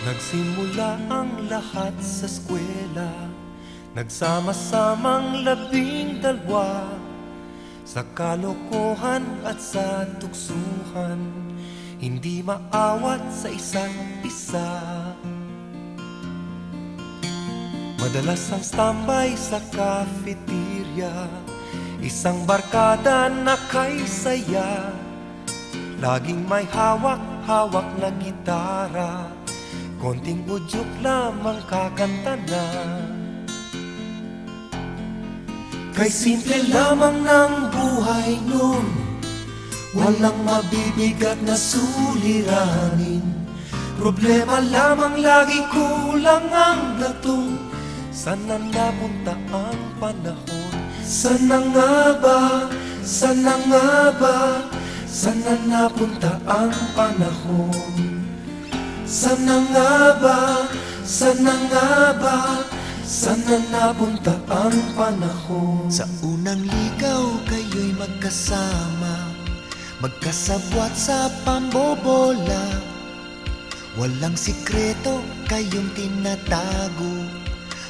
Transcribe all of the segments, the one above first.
Nagsimula ang lahat sa eskwela, nagsama-samang 12 sa kalokohan at sa tuksuhan, hindi maawat sa isa't isa. Madalas ang standby sa cafeteria, isang barkada na kay saya, laging may hawak-hawak na gitara, konting udyok lamang kakanta na. Kay simple lamang ng buhay nun, walang mabibigat na suliranin. Problema lamang lagi, kulang ang latong. Sana napunta ang panahon? Sana nga ba? Sana nga ba? Sana napunta ang panahon? Sana nga ba? Sana nga ba? Sana napunta ang panahon? Sa unang ligaw kayo'y magkasama, magkasabwat sa pambobola. Walang sikreto kayong tinatago,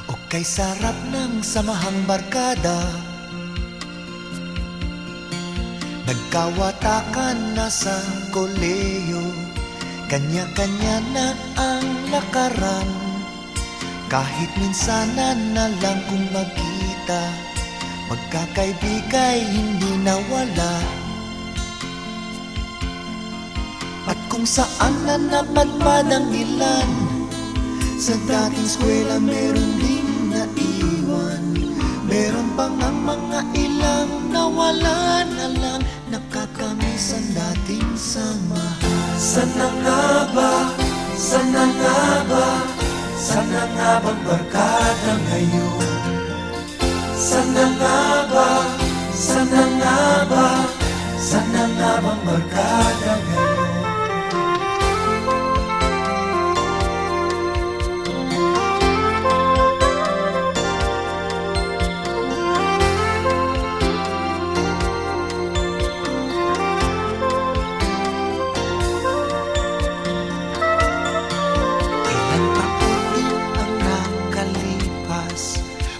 o kay sarap ng samahang barkada. Nagkawatakan na sa koleyo, kanya-kanya na ang lakaran. Kahit minsanan na lang kung magkita, magkakaibigay hindi nawala. At kung saan na napadpad ang ilan, sa dating eskwela meron din naiwan. Meron pang ang mga ilang nawala na lang, nakakamiss ang dating samahan. Sana nga ba? Sana nga ba? Sana nga bang barkada ngayon? Sana nga ba? Sana nga ba? Sana nga bang barkada ngayon?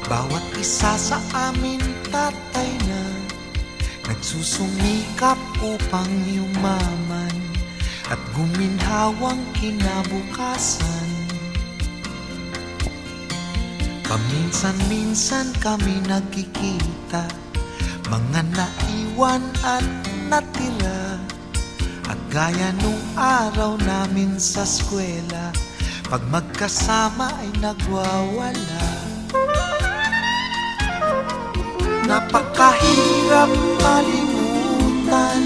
Bawat isa sa amin tatay na nagsusumikap upang yumaman at guminhawang kinabukasan. Paminsan-minsan kami nagkikita, mga naiwan at natira. At gaya nung araw namin sa eskwela, pag magkasama ay nagwawala. Napakahirap malimutan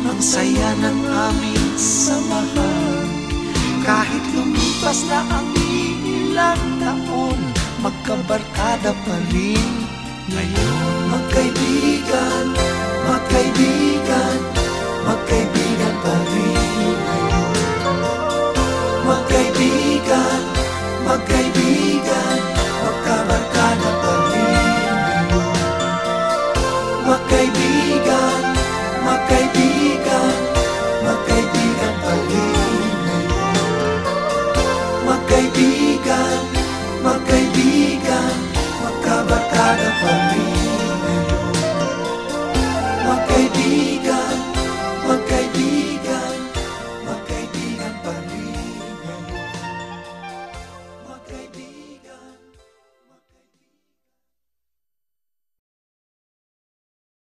ang saya ng aming samahan. Kahit lumipas na ang ilang taon, magkabarkada pa rin ngayon. Magkaibigan, magkaibigan, magkaibigan pa rin ngayon. Magkaibigan, magkaibigan,